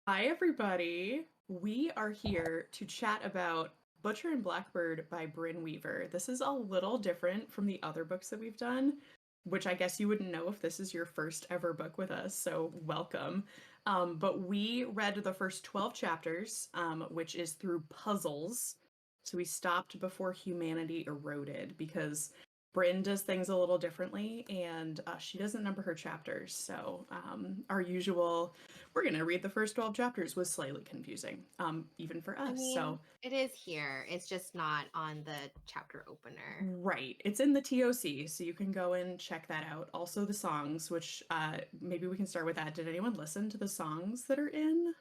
Hi, everybody. We are here to chat about Butcher and Blackbird by Brynne Weaver. This is a little different from the other books that we've done, which I guess you wouldn't know if this is your first ever book with us, so welcome. But we read the first 12 chapters, which is through puzzles. So we stopped before humanity eroded because Brynne does things a little differently and she doesn't number her chapters. So our usual we're going to read the first 12 chapters was slightly confusing, even for us. I mean, So, it is here. It's just not on the chapter opener. right. It's in the TOC, so you can go and check that out. Also, the songs, which maybe we can start with that. Did anyone listen to the songs that are in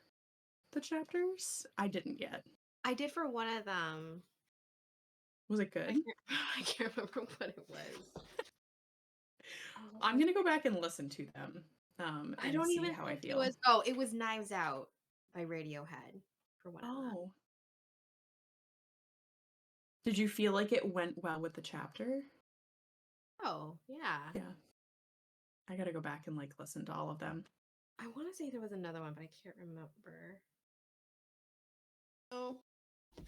the chapters? I didn't yet. I did for one of them. Was it good? I can't remember what it was. I'm going to go back and listen to them I and don't see even how I think it feel. was. Oh, it was Knives Out by Radiohead for one of them. Oh. Did you feel like it went well with the chapter? Oh, yeah. Yeah. I got to go back and listen to all of them. I want to say there was another one, but I can't remember. Oh,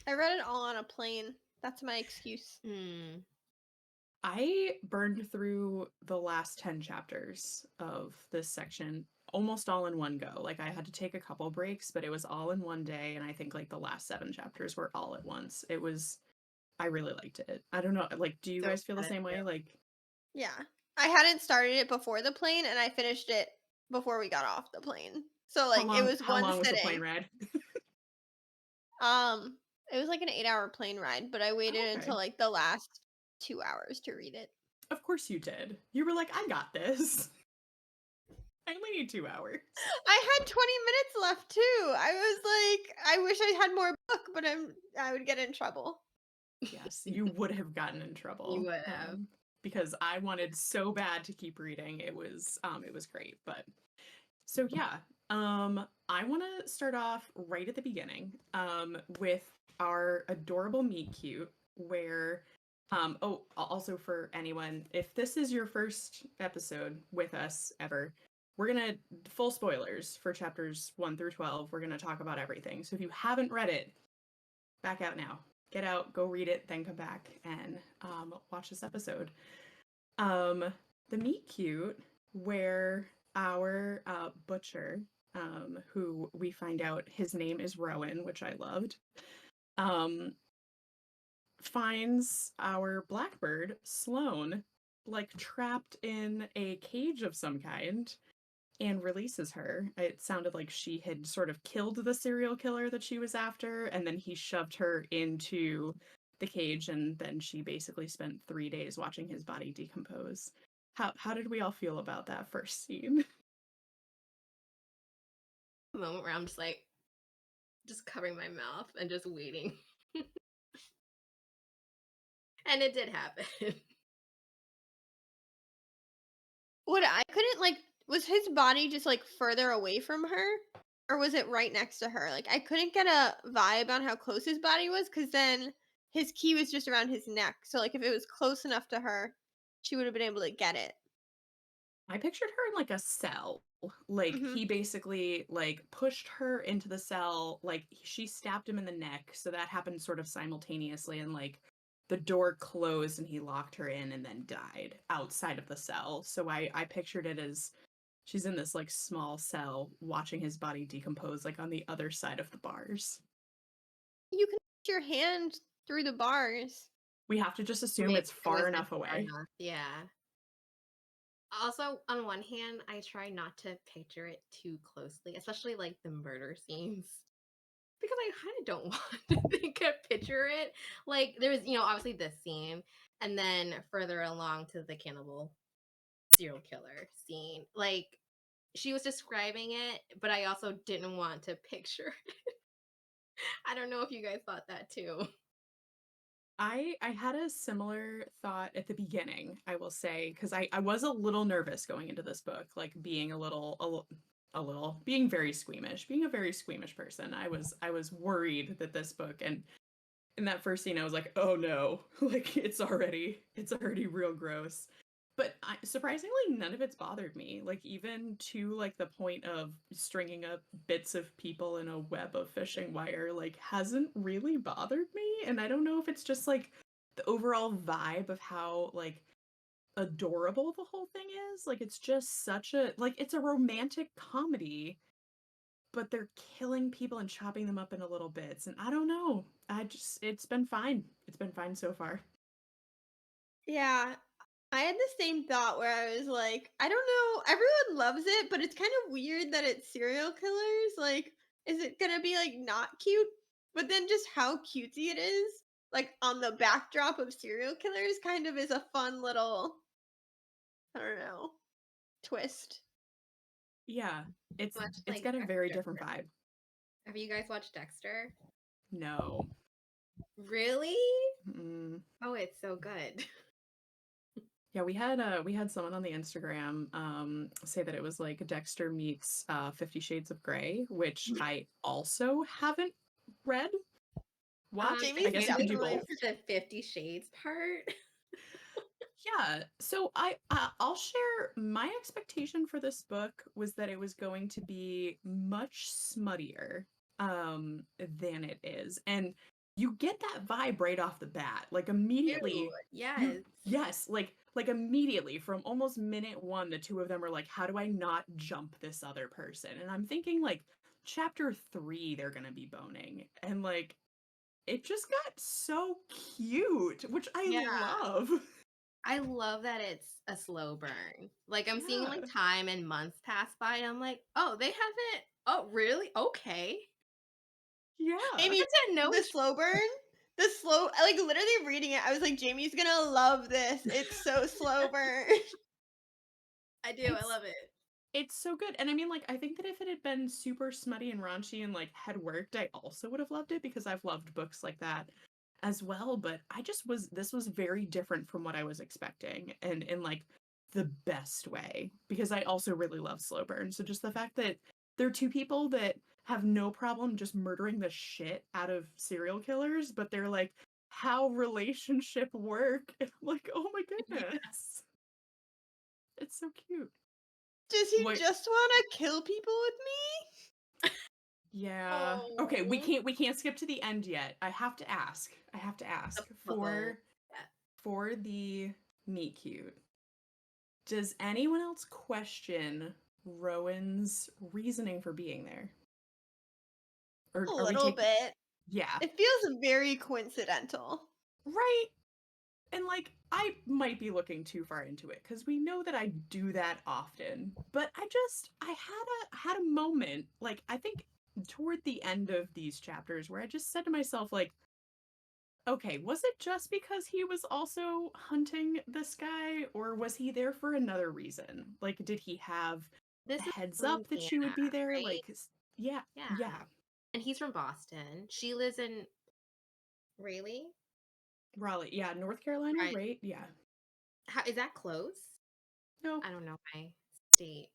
I read it all on a plane. That's my excuse. I burned through the last 10 chapters of this section almost all in one go. Like I had to take a couple breaks, but it was all in one day. And I think the last 7 chapters were all at once. I really liked it. I don't know. Do you So guys feel the same way? Yeah. I hadn't started it before the plane and I finished it before we got off the plane. So it was how one long was the plane sitting. ride? It was like an 8-hour plane ride, but I waited Okay. until the last 2 hours to read it. Of course you did. You were like, I got this. I only need 2 hours. I had 20 minutes left too. I was like, I wish I had more book, but I would get in trouble. Yes, you would have gotten in trouble. You would have. Because I wanted so bad to keep reading. It was great. But so yeah, I want to start off right at the beginning with our adorable meet cute where also for anyone, if this is your first episode with us ever, we're gonna full spoilers for chapters 1 through 12. We're gonna talk about everything. So if you haven't read it, back out now. Get out, go read it, then come back and watch this episode. The meet cute where our butcher, who we find out his name is Rowan, which I loved, finds our Blackbird, Sloan, trapped in a cage of some kind and releases her. It sounded like she had sort of killed the serial killer that she was after, and then he shoved her into the cage, and then she basically spent 3 days watching his body decompose. How did we all feel about that first scene? A moment where I'm just covering my mouth and just waiting. And it did happen. What I couldn't was his body just further away from her? Or was it right next to her? I couldn't get a vibe on how close his body was because then his key was just around his neck. So if it was close enough to her, she would have been able to get it. I pictured her in a cell. He basically pushed her into the cell, she stabbed him in the neck, so that happened sort of simultaneously, and the door closed and he locked her in and then died outside of the cell. So I pictured it as she's in this small cell watching his body decompose on the other side of the bars. You can put your hand through the bars. We have to just assume Maybe it's far enough away. Yeah. Also, on one hand, I try not to picture it too closely, especially the murder scenes. Because I kind of don't want to picture it. There was, obviously this scene, and then further along to the cannibal serial killer scene. She was describing it, but I also didn't want to picture it. I don't know if you guys thought that too. I had a similar thought at the beginning, I will say, because I was a little nervous going into this book, being a little being very squeamish, being a very squeamish person. I was worried that this book, and in that first scene I was like, oh no, it's already real gross. But surprisingly, none of it's bothered me. Like, even to like the point of stringing up bits of people in a web of fishing wire, like, hasn't really bothered me. And I don't know if it's just like the overall vibe of how like adorable the whole thing is. Like, it's just such a like it's a romantic comedy, but they're killing people and chopping them up into little bits. And I don't know. It's been fine. It's been fine so far. Yeah, I had the same thought where I was like, I don't know, everyone loves it, but it's kind of weird that it's serial killers. Like, is it gonna be like not cute? But then just how cutesy it is, like on the backdrop of serial killers, kind of is a fun little, I don't know, twist. Yeah, Much it's like got a very Dexter. different vibe. Have you guys watched Dexter? No. Really? Mm. Oh, it's so good. Yeah, we had someone on the Instagram say that it was like Dexter meets 50 Shades of Grey, which I also haven't read, watched. I Jamie's guess you could Especially do definitely both. for the 50 Shades part. Yeah. So I'll share my expectation for this book was that it was going to be much smuttier than it is. And you get that vibe right off the bat. Like Ew, immediately you yes. yes, like immediately from almost minute 1 the two of them are like, how do I not jump this other person? And I'm thinking like chapter 3 they're going to be boning. And like it just got so cute, which I Yeah. love. I love that it's a slow burn. Like I'm seeing like Yeah. time and months pass by. And I'm like, oh, they haven't. Oh, really? Okay. Yeah. Jamie, I didn't know the it's. slow burn, the slow, like literally reading it, I was like, Jamie's gonna love this. It's so slow burn. I do. I It's love it. it's so good. And I mean like I think that if it had been super smutty and raunchy and like had worked, I also would have loved it because I've loved books like that as well, but I just was this was very different from what I was expecting and in like the best way because I also really love slow burn. So just the fact that there are two people that have no problem just murdering the shit out of serial killers, but they're like how relationship work. And I'm like, "Oh my Yeah. goodness." It's so cute. Does he What just want to kill people with me? Yeah. Okay, Oh, we can't skip to the end yet. I have to ask. I have to the ask puzzle. Yeah. for the meet cute. Does anyone else question Rowan's reasoning for being there? Or A are we little taking bit. Yeah, It feels very coincidental. right? And like I might be looking too far into it cuz we know that I do that often. But I had a moment like I think toward the end of these chapters where I just said to myself like okay, was it just because he was also hunting this guy, or was he there for another reason? Like, did he have a This is heads up that Louisiana, she would be there? right? Like, yeah, Yeah. yeah, And he's from Boston. She lives in Raleigh. Raleigh, yeah, North Carolina, Right. right? Yeah. How is that close? No, I don't know my state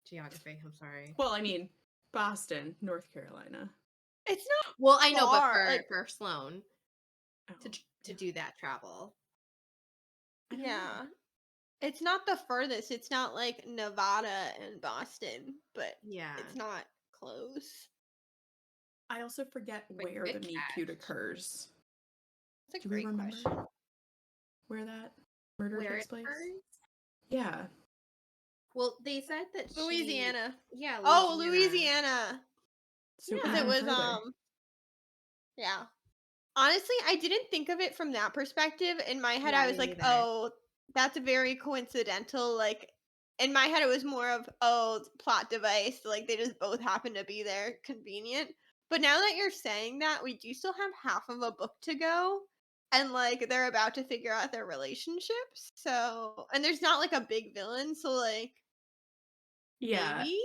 geography. I'm sorry. well, I mean, Boston, North Carolina. It's Well, I not know, but far. Like, for Sloan Oh, to yeah. do that travel. I don't know. yeah. It's not the furthest. It's not like Nevada and Boston, but Yeah. it's not close. I also forget But where the good meet cute catch. occurs. That's Do a we great remember question. where that murder Where takes it place? occurs? Yeah. Well, they said that Louisiana. yeah, Oh, Louisiana. Louisiana. So Because Yeah. it even was further. yeah. Honestly, I didn't think of it from that perspective. In my head, Yeah, I was me like, neither. oh, that's very coincidental. Like, in my head, it was more of, oh, plot device. Like, they just both happen to be there. Convenient. But now that you're saying that, we do still have half of a book to go. And, like, they're about to figure out their relationships. So, and there's not, like, a big villain. So, like, Yeah. maybe?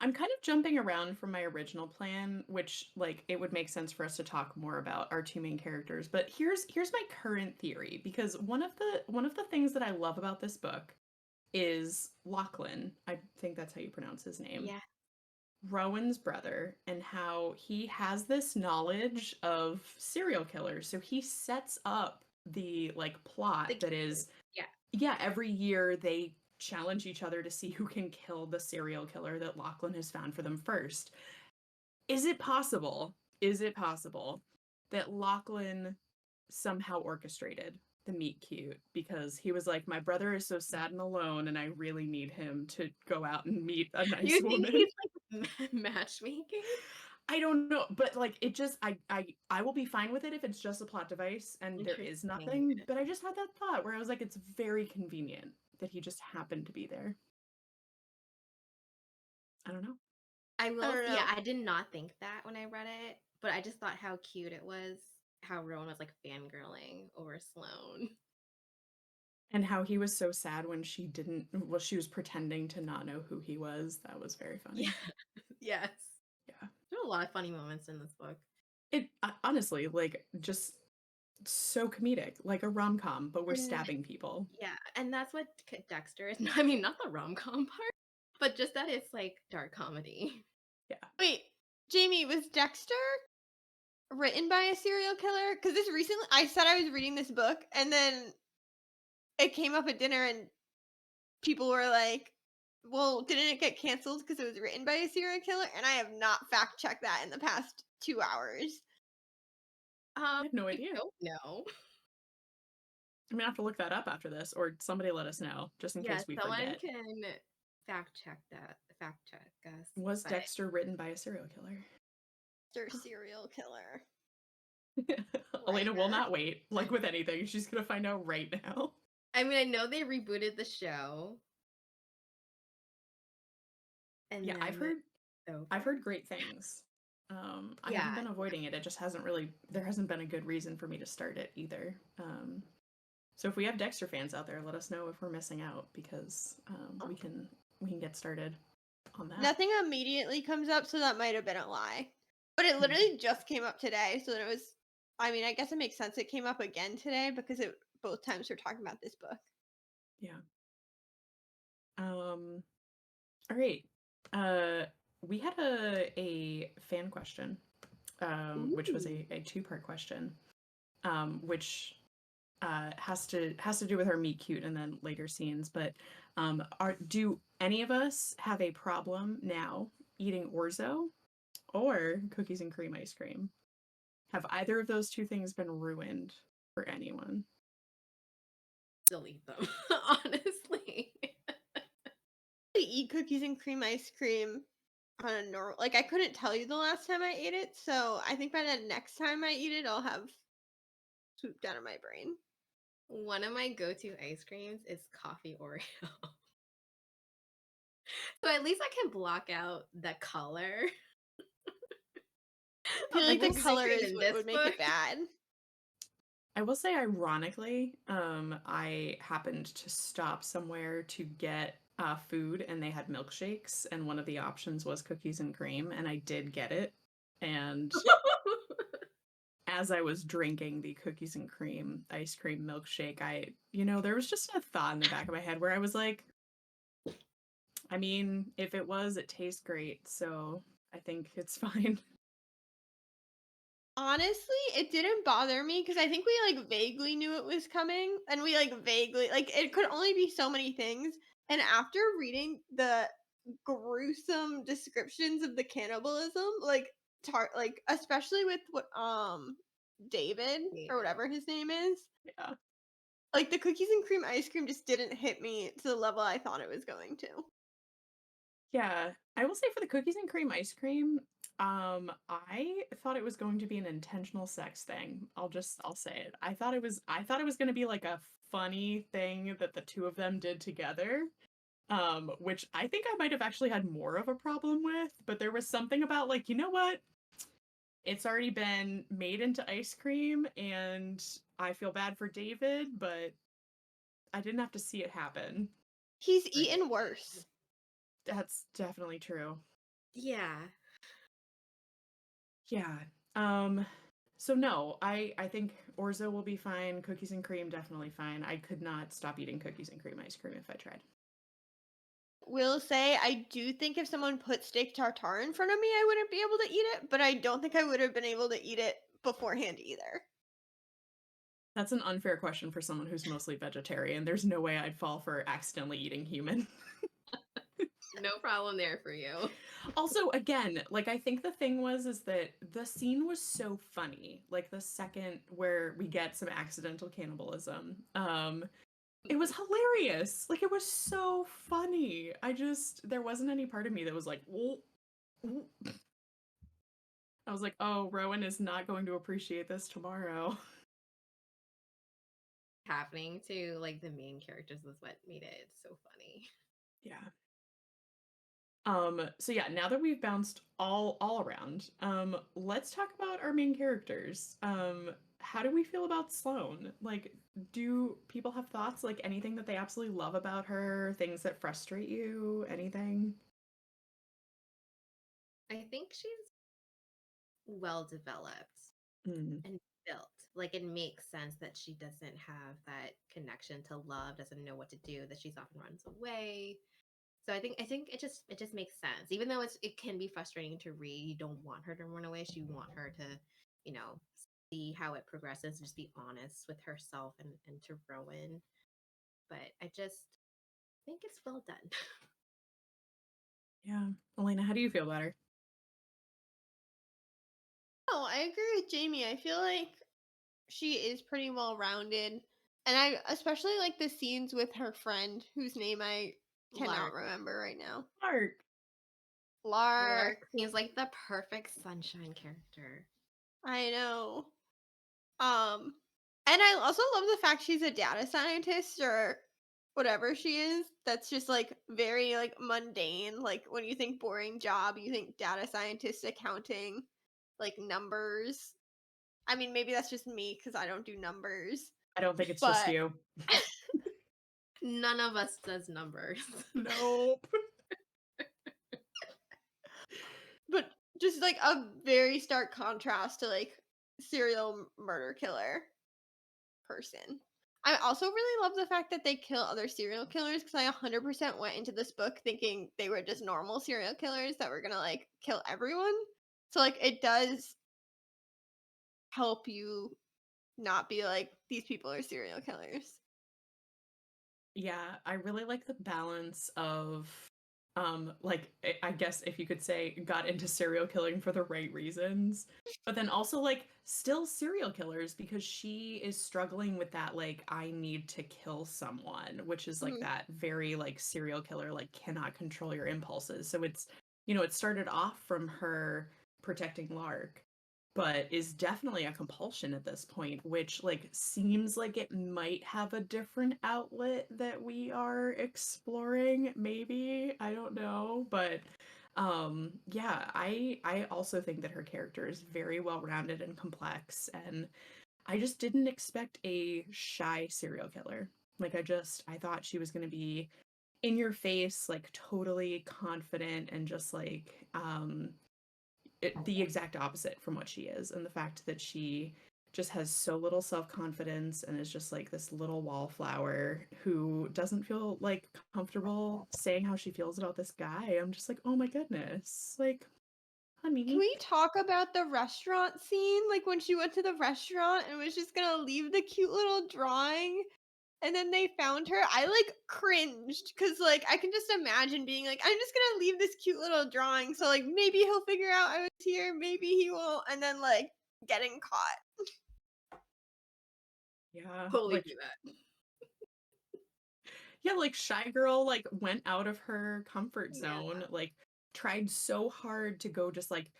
I'm kind of jumping around from my original plan, which like it would make sense for us to talk more about our two main characters. But here's my current theory because one of the things that I love about this book is Lachlan. I think that's how you pronounce his name. Yeah. Rowan's brother and how he has this knowledge of serial killers. So he sets up the like plot The that is yeah. yeah, every year they challenge each other to see who can kill the serial killer that Lachlan has found for them first. Is it possible? Is it possible that Lachlan somehow orchestrated the meet cute because he was like, my brother is so sad and alone, and I really need him to go out and meet a nice You think woman. he's like matchmaking? I don't know, but like it just I will be fine with it if it's just a plot device and there is Interesting. nothing. But I just had that thought where I was like, it's very convenient that he just happened to be there. I don't know. I I will, don't yeah, know. I did not think that when I read it, but I just thought how cute it was, how Rowan was like fangirling over Sloan. And how he was so sad when she didn't, well, she was pretending to not know who he was. That was very funny. Yeah, yes. Yeah. There were a lot of funny moments in this book. It honestly, like, just so comedic, like a rom-com, but we're And stabbing people. yeah, and that's what Dexter is. I mean, not the rom-com part, but just that it's like dark comedy. Yeah. Wait, Jamie, was Dexter written by a serial killer? Because this recently, I said I was reading this book, and then it came up at dinner, and people were like, "Well, didn't it get canceled because it was written by a serial killer?" And I have not fact checked that in the past 2 hours. I have no I idea. don't know. I'm gonna have to look that up after this, or somebody let us know, just in Yeah, case we someone forget. can fact check us. Was But Dexter written by a serial killer? They're serial killer. Elena will Writer. not wait. Like with anything, she's gonna find out right now. I mean, I know they rebooted the show. And Yeah, then I've over. heard great things. I haven't Yeah, been avoiding it. It just hasn't really, there hasn't been a good reason for me to start it either. So if we have Dexter fans out there, let us know if we're missing out because we can get started on that. Nothing immediately comes up, so that might have been a lie. But it literally just came up today, so it was. I mean, I guess it makes sense. It came up again today because it both times we're talking about this book. Yeah. All right. We had a fan question, which was a two-part question, which has to do with our meet cute and then later scenes. But do any of us have a problem now eating orzo or cookies and cream ice cream? Have either of those two things been ruined for anyone? still eat them, honestly. I eat cookies and cream ice cream on a normal. Like I couldn't tell you the last time I ate it, so I think by the next time I eat it, I'll have swooped down in my brain. One of my go-to ice creams is coffee Oreo. So at least I can block out the color I feel of the like the will cookies and color cream is in what this would make book. it bad. I will say, ironically, I happened to stop somewhere to get food, and they had milkshakes, and one of the options was cookies and cream, and I did get it. And as I was drinking the cookies and cream ice cream milkshake, there was just a thought in the back of my head where I was like, I mean, if it was, it tastes great, so I think it's fine. Honestly, it didn't bother me because I think we like vaguely knew it was coming, and we like vaguely like it could only be so many things. And after reading the gruesome descriptions of the cannibalism, like like especially with what David or David. whatever his name is, Yeah. like the cookies and cream ice cream just didn't hit me to the level I thought it was going to. Yeah, I will say for the cookies and cream ice cream, I thought it was going to be an intentional sex thing. I'll say it. I thought it was going to be like a funny thing that the two of them did together. Which I think I might have actually had more of a problem with, but there was something about like, you know what? It's already been made into ice cream and I feel bad for David, but I didn't have to see it happen. He's Right. eaten worse. That's definitely true. Yeah. Yeah. So no, I think orzo will be fine. Cookies and cream definitely fine. I could not stop eating cookies and cream ice cream if I tried. Will say I do think if someone put steak tartare in front of me, I wouldn't be able to eat it, but I don't think I would have been able to eat it beforehand either. That's an unfair question for someone who's mostly vegetarian. There's no way I'd fall for accidentally eating human. No problem there for you. Also, again, like I think the thing is that the scene was so funny. Like the second where we get some accidental cannibalism, it was hilarious. Like it was so funny. There wasn't any part of me that was like, "Ooh, ooh." I was like, oh, Rowan is not going to appreciate this tomorrow. Happening to like the main characters is what made it so funny. Yeah. So yeah, now that we've bounced all around, let's talk about our main characters. How do we feel about Sloan? Like, do people have thoughts? Like anything that they absolutely love about her, things that frustrate you, anything? I think she's well developed Mm, and built. Like it makes sense that she doesn't have that connection to love, doesn't know what to do, that she's often runs away. So I think it just makes sense. Even though it can be frustrating to read, you don't want her to run away. You want her to, you know, see how it progresses, just be honest with herself and to Rowan. But I just think it's well done. yeah. Elena, how do you feel about her? Oh, I agree with Jamie. I feel like she is pretty well rounded. And I especially like the scenes with her friend, whose name I cannot Lark. remember right now. Lark. Lark. Lark seems like the perfect sunshine character. I know. And I also love the fact she's a data scientist or whatever she is. That's just like very like mundane. Like when you think boring job, you think data scientist, accounting, like numbers. I mean, maybe that's just me because I don't do numbers. I don't think it's just But you. None of us does numbers. Nope. but just like a very stark contrast to like serial murder killer person. I also really love the fact that they kill other serial killers because I 100% went into this book thinking they were just normal serial killers that were gonna like kill everyone. So like it does help you not be like these people are serial killers. Yeah, I really like the balance of like I guess if you could say got into serial killing for the right reasons, but then also like still serial killers because she is struggling with that like I need to kill someone, which is like Mhm. that very like serial killer like cannot control your impulses. So it's it started off from her protecting Lark but is definitely a compulsion at this point, which like seems like it might have a different outlet that we are exploring, maybe. I don't know, but yeah, I also think that her character is very well-rounded and complex and I just didn't expect a shy serial killer. Like I thought she was going to be in your face, like totally confident and just like the exact opposite from what she is, and the fact that she just has so little self-confidence and is just like this little wallflower who doesn't feel like comfortable saying how she feels about this guy. I'm just like, oh my goodness, like, Can honey. we talk about the restaurant scene? Like when she went to the restaurant and was just gonna leave the cute little drawing and then they found her. I like cringed because like I can just imagine being like, I'm just gonna leave this cute little drawing, so like maybe he'll figure out I was here, maybe he won't, and then like getting caught. Yeah, Totally like do that. yeah, like shy girl like went out of her comfort Yeah. zone, like tried so hard to go just like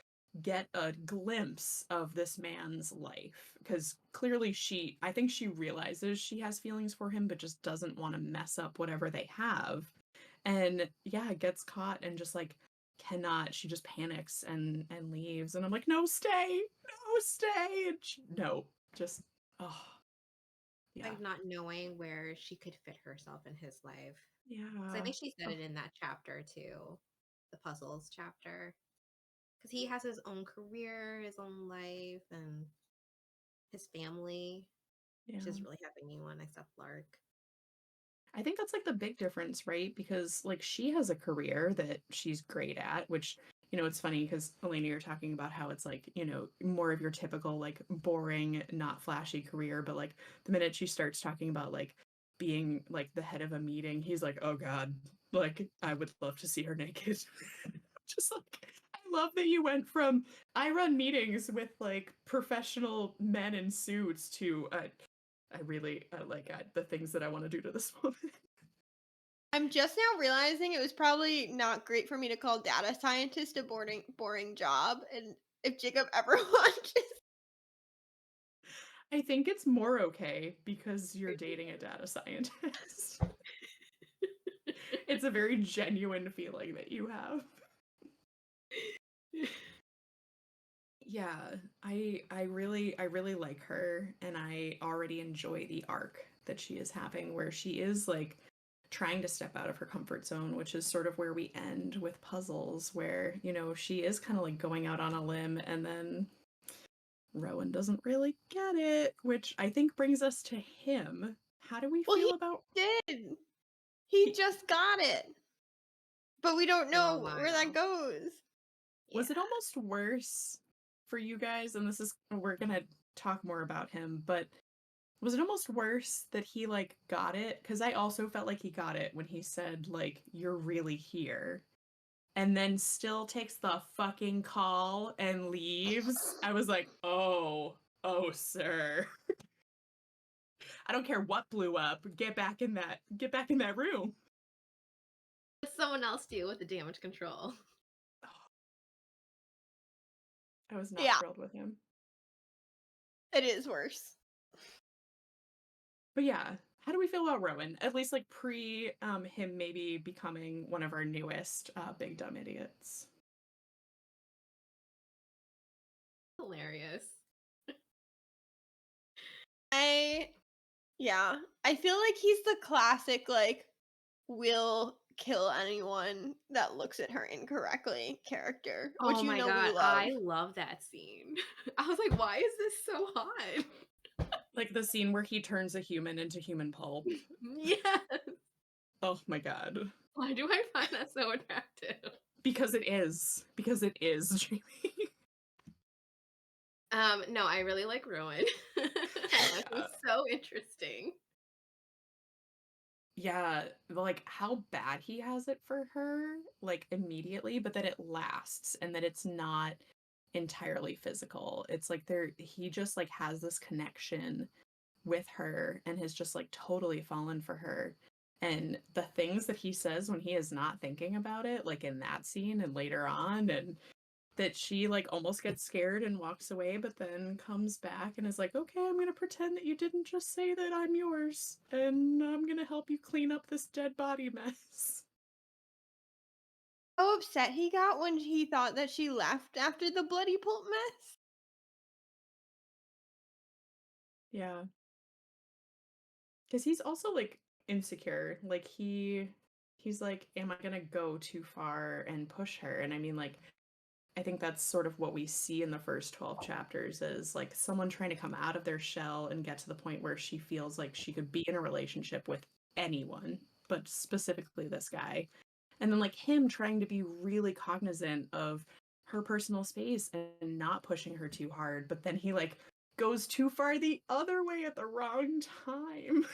get a glimpse of this man's life because clearly I think she realizes she has feelings for him but just doesn't want to mess up whatever they have. And yeah, gets caught and just like cannot, she just panics and leaves and I'm like, no, stay, no, stay. And no, just oh yeah. Like not knowing where she could fit herself in his life. So I Yeah. think she said Oh, it in that chapter too, the puzzles chapter. Because he has his own career, his own life, and his family. yeah. She doesn't really have anyone except Lark. I think that's like the big difference, right? Because like she has a career that she's great at, which, it's funny because Elena, you're talking about how it's like, more of your typical like boring, not flashy career, but like the minute she starts talking about like being like the head of a meeting, he's like, oh God, like I would love to see her naked. Just like, I love that you went from I run meetings with like professional men in suits to I really like the things that I want to do to this woman. I'm just now realizing it was probably not great for me to call data scientist a boring job, and if Jacob ever watches. I think it's more okay because you're dating a data scientist. It's a very genuine feeling that you have. Yeah, I really like her, and I already enjoy the arc that she is having where she is like trying to step out of her comfort zone, which is sort of where we end with puzzles where, she is kind of like going out on a limb and then Rowan doesn't really get it, which I think brings us to him. How do we Well, feel he about did. He he, just got it, but we don't In a know where that while. goes. was it Yeah. almost worse for you guys? And we're gonna talk more about him, but was it almost worse that he like got it? Because I also felt like he got it when he said like you're really here, and then still takes the fucking call and leaves. I was like, oh, sir. I don't care what blew up. Get back in that room. Let someone else deal with the damage control. I was not Yeah, thrilled with him. it is worse. But yeah, how do we feel about Rowan? At least like pre him maybe becoming one of our newest big dumb idiots. Hilarious. I feel like he's the classic like will kill anyone that looks at her incorrectly character, which Oh my we god, love. I love that scene. I was like, why is this so hot? Like the scene where he turns a human into human pulp. Yes. Oh my god. Why do I find that so attractive? Because it is. Because it is, Jamie. No, I really like Rowan. I thought he was so interesting. Yeah, like how bad he has it for her, like immediately, but that it lasts and that it's not entirely physical. It's like he just like has this connection with her and has just like totally fallen for her. And the things that he says when he is not thinking about it, like in that scene and later on, and that she like almost gets scared and walks away, but then comes back and is like, okay, I'm gonna pretend that you didn't just say that I'm yours, and I'm gonna help you clean up this dead body mess. How upset he got when he thought that she left after the bloody pulp mess. Yeah. Because he's also like insecure. Like he's like, am I gonna go too far and push her? And I mean, like, I think that's sort of what we see in the first 12 chapters is like someone trying to come out of their shell and get to the point where she feels like she could be in a relationship with anyone, but specifically this guy. And then like him trying to be really cognizant of her personal space and not pushing her too hard, but then he like goes too far the other way at the wrong time.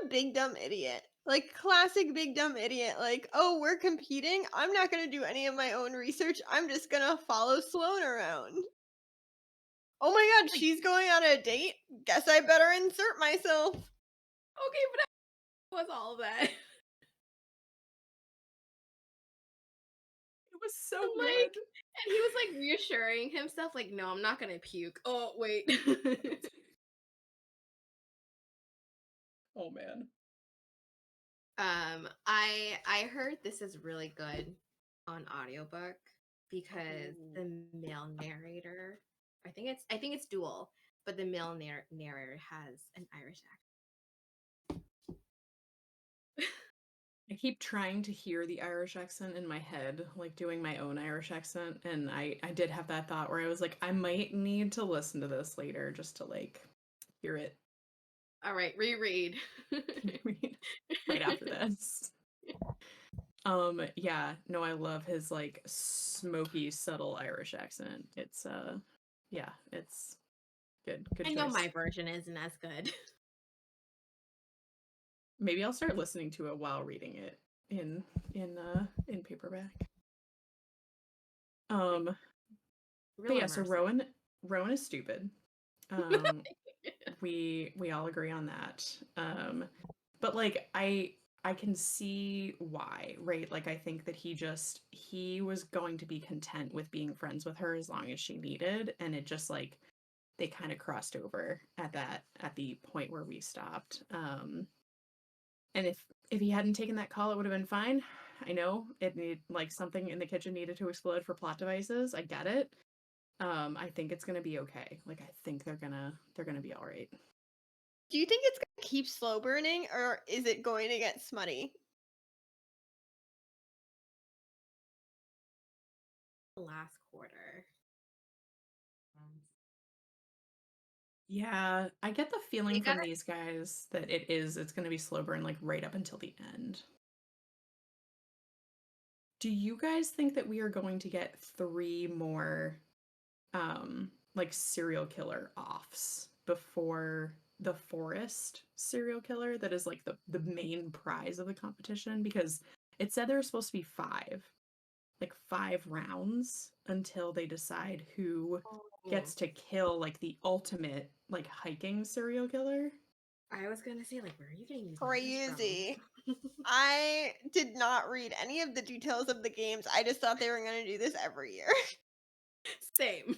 Big dumb idiot. Like classic big dumb idiot. Like, oh, we're competing. I'm not gonna do any of my own research. I'm just gonna follow Sloan around. Oh my god, she's going on a date? Guess I better insert myself. Okay, but that was all that. It was so And good. and he was like reassuring himself, like, no, I'm not gonna puke. Oh, wait. Oh man. I heard this is really good on audiobook because the male narrator, I think it's dual, but the male narrator has an Irish I keep trying to hear the Irish accent in my head, like doing my own Irish accent, and I did have that thought where I was like, I might need to listen to this later just to like hear it All right, reread. right after this. Yeah, no, I love his like smoky, subtle Irish accent. It's yeah, it's good. Good I know choice. my version isn't as good. Maybe I'll start listening to it while reading it in paperback. But Real yeah, so immersive. Rowan is stupid. Um we all agree on that. But like I can see why, right? Like I think that he was going to be content with being friends with her as long as she needed, and it just like they kind of crossed over at the point where we stopped. And if he hadn't taken that call, it would have been fine. I know it need like something in the kitchen needed to explode for plot devices. I get it. I think it's gonna be okay. Like I think they're gonna be all right. Do you think it's gonna keep slow burning, or is it going to get smutty? The last quarter. Yeah, I get the They feeling from gotta these guys that it's going to be slow burn like right up until the end. Do you guys think that we are going to get 3 more like serial killer offs before the forest serial killer that is like the main prize of the competition? Because it said there were supposed to be 5, like 5 rounds until they decide who Oh, gets to kill like the ultimate like hiking serial killer. I was gonna say, like, where are you getting these numbers Crazy. from? I did not read any of the details of the games. I just thought they were going to do this every year. Same.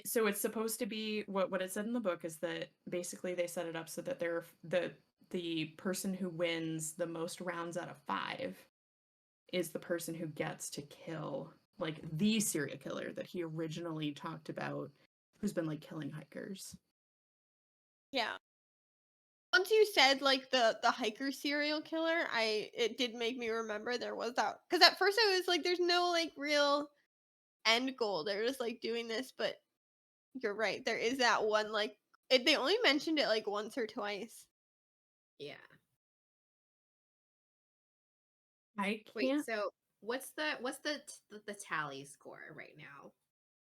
So it's supposed to be what it said in the book is that basically they set it up so that the person who wins the most rounds out of 5 is the person who gets to kill like the serial killer that he originally talked about, who's been like killing hikers. Yeah. Once you said like the hiker serial killer, it did make me remember there was that, because at first I was like, there's no like real end goal. They're just like doing this, but you're right. There is that one like they only mentioned it like once or twice. Yeah. I Wait, can't. so what's the tally score right now?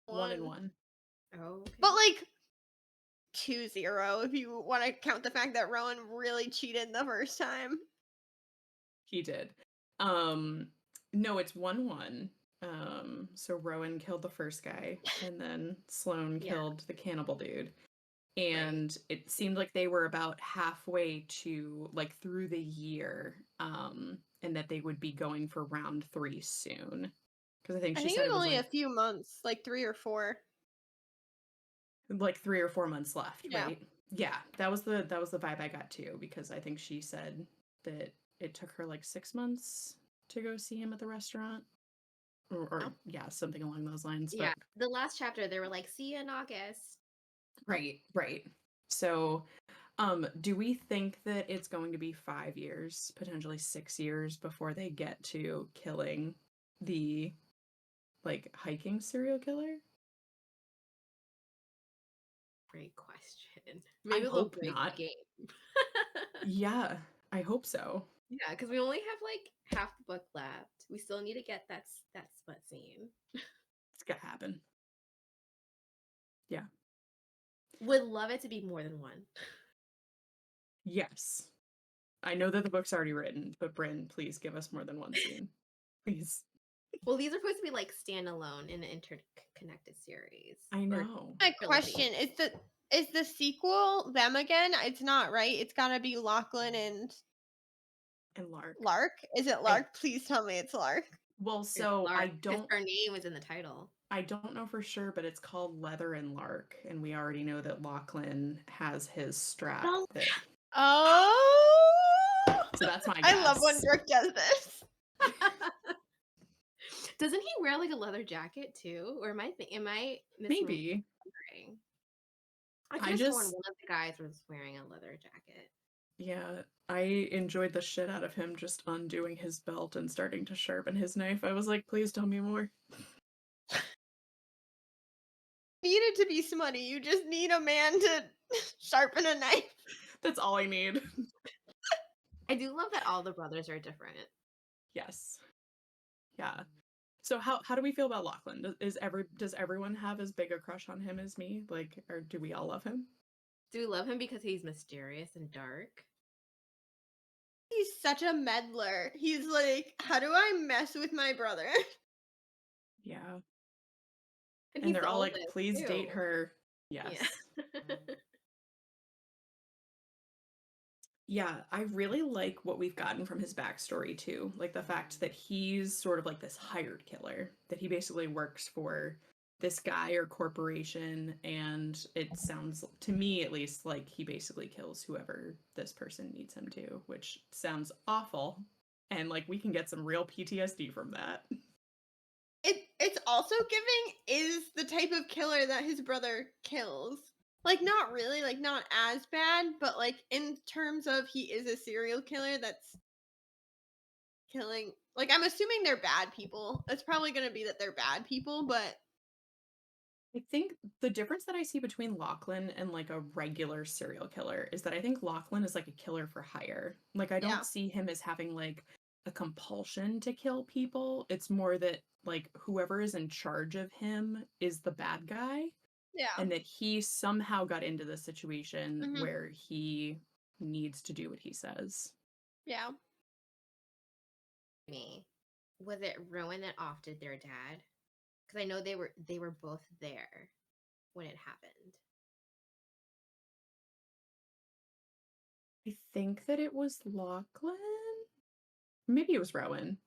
1 and One, 1. Oh, but okay. like 2-0 if you want to count the fact that Rowan really cheated the first time. He did. Um, no, it's 1-1. So Rowan killed the first guy, and then Sloan Yeah, killed the cannibal dude. right. And it seemed like they were about halfway to like through the year, and that they would be going for round 3 soon. Because I think I she think said it it was was only a few months, like 3 or 4. like 3 or 4 months left, Yeah. right? Yeah, that was the vibe I got too, because I think she said that it took her like 6 months to go see him at the restaurant. Or Oh. yeah, something along those lines. Yeah. But The last chapter, they were like, see you in August. right. So, do we think that it's going to be 5 years, potentially 6 years before they get to killing the like hiking serial killer? Great question. I Maybe they'll hope break the not. game. Yeah, I hope so. Yeah, because we only have like half the book left. We still need to get that split scene. It's gonna happen. Yeah. Would love it to be more than one. Yes. I know that the book's already written, but Brynne, please give us more than one scene. Please. Well, these are supposed to be like standalone in an interconnected series I or know. My trilogy. question is the sequel them again? It's not, right? It's gotta be Lachlan and And Lark. Lark. Is it I Lark? Please tell me it's Lark. well, It's so Lark because her name is in the title. I don't know for sure, but it's called Leather and Lark, and we already know that Lachlan has his strap No. that Oh, so that's my I love when guess. Brooke does this. Doesn't he wear like a leather jacket too? Or am I Maybe. misremembering? I could I have sworn just one of the guys was wearing a leather jacket. yeah, I enjoyed the shit out of him just undoing his belt and starting to sharpen his knife. I was like, please tell me more. Need it to be smutty. You just need a man to sharpen a knife. That's all I need. I do love that all the brothers are different. Yes. Yeah. So how do we feel about Lachlan? Does everyone have as big a crush on him as me? Like, or do we all love him? Do we love him because he's mysterious and dark? He's such a meddler. He's like, how do I mess with my brother? Yeah. And And he's they're the all like, oldest please date too. her. Yeah. Yes. Yeah, I really like what we've gotten from his backstory too. Like the fact that he's sort of like this hired killer, that he basically works for this guy or corporation, and it sounds to me at least like he basically kills whoever this person needs him to, which sounds awful. And like we can get some real PTSD from that. It's also giving is the type of killer that his brother kills. Like not really, like not as bad, but like in terms of he is a serial killer that's killing, like I'm assuming they're bad people. It's probably going to be that they're bad people, but I think the difference that I see between Lachlan and like a regular serial killer is that I think Lachlan is like a killer for hire. Like I yeah. don't see him as having like a compulsion to kill people. It's more that like whoever is in charge of him is the bad guy Yeah. and that he somehow got into the situation Mhm. where he needs to do what he says. Yeah. Me. Was it Rowan that offed their dad? Because I know they were both there when it happened. I think that it was Lachlan. Maybe it was Rowan.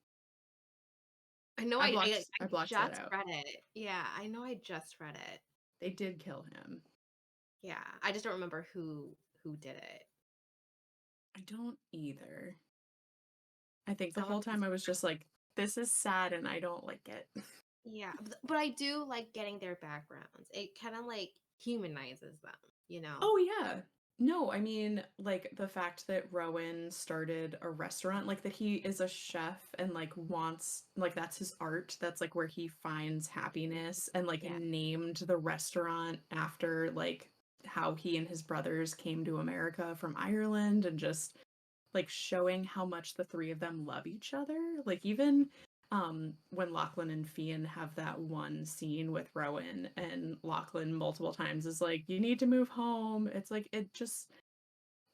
I know I I blocked that just out. read it. Yeah, I know I just read it. They did kill him. Yeah, I just don't remember who did it. I don't either. I think the I want whole to time I was just like, this is sad and I don't like it. Yeah, but I do like getting their backgrounds. It kind of like humanizes them, you know? Oh, yeah. No, I mean, like the fact that Rowan started a restaurant, like that he is a chef and like wants, like that's his art. That's like where he finds happiness and like Yeah, named the restaurant after like how he and his brothers came to America from Ireland and just like showing how much the three of them love each other. Like even when Lachlan and Fionn have that one scene with Rowan and Lachlan multiple times is like, you need to move home. It's like it just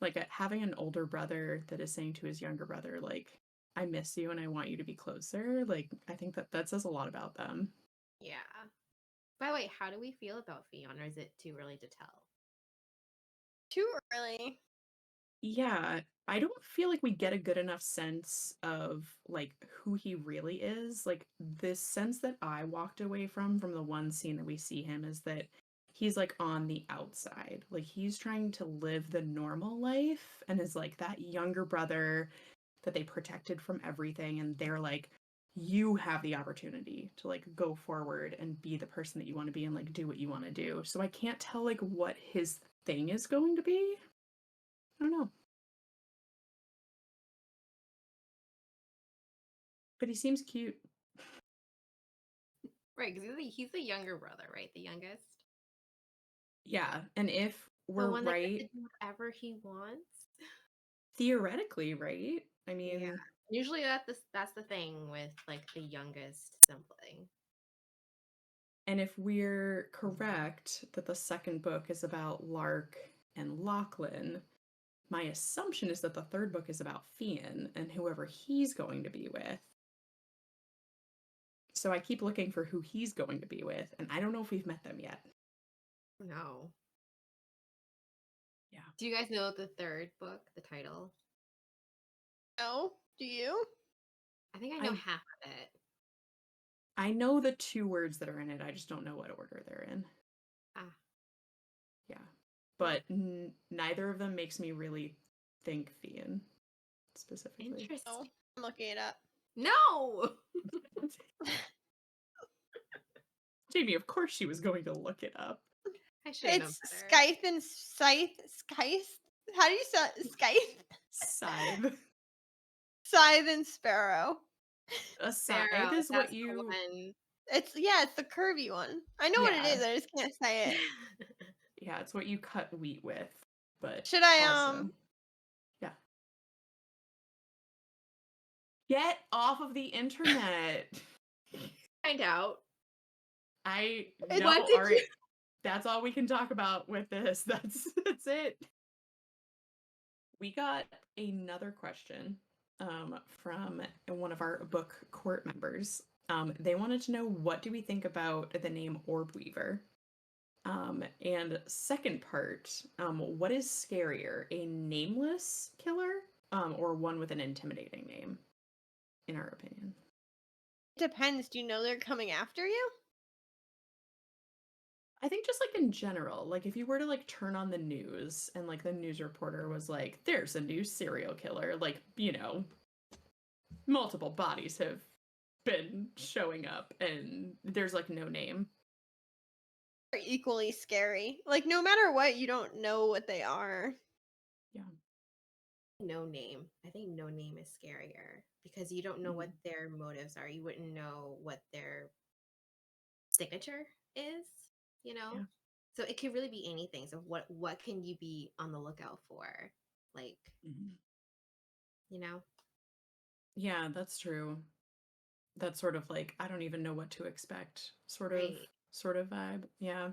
like having an older brother that is saying to his younger brother, like, I miss you and I want you to be closer. Like, I think that that says a lot about them. yeah. By the way, how do we feel about Fionn, or is it too early to tell? Too early. Yeah, I don't feel like we get a good enough sense of like who he really is. Like this sense that I walked away from the one scene that we see him is that he's like on the outside. Like he's trying to live the normal life and is like that younger brother that they protected from everything and they're like you have the opportunity to like go forward and be the person that you want to be and like do what you want to do. So I can't tell like what his thing is going to be. I don't know. But he seems cute. Right, because he's the younger brother, right? The youngest. Yeah, and if The we're one that gets to right, do whatever he wants. theoretically, right? I Yeah. mean, Usually that's the thing with like the youngest sibling. and if we're correct that the second book is about Lark and Lachlan, my assumption is that the third book is about Fionn and whoever he's going to be with. So I keep looking for who he's going to be with, and I don't know if we've met them yet. No. Yeah. Do you guys know the third book, the title? No, do you? I think I know I half of it. I know the two words that are in it. I just don't know what order they're in. Ah, Yeah. well, But neither of them makes me really think Fionn specifically. interesting. No, I'm looking it up. No. Jamie, of course she was going to look it up. I should have known It's better. Scythe and Scythe. Scythe? How do you say it? Scythe? Scythe. Scythe and Sparrow. A Sparrow, scythe is what that's the you. one. It's it's the curvy one. I know what it Yeah, is. I just can't say it. yeah, it's what you cut wheat with. But Should I also, yeah. Get off of the internet. Find out. I What no, did all right. That's all we can talk about with this. That's it. We got another question from one of our book court members. They wanted to know, what do we think about the name Orb Weaver? And second part, what is scarier, a nameless killer or one with an intimidating name, in our opinion? Depends. Do you know they're coming after you? I think just like in general, like if you were to like turn on the news and like the news reporter was like, there's a new serial killer, like, multiple bodies have been showing up and there's like no name. They're equally scary. Like no matter what, you don't know what they are. Yeah. No name. I think no name is scarier because you don't know what their motives are. You wouldn't know what their signature is, you know? Yeah. So it could really be anything. So what can you be on the lookout for? Like, you know? Yeah, that's true. That's sort of like, I don't even know what to expect Right. sort of vibe. Yeah.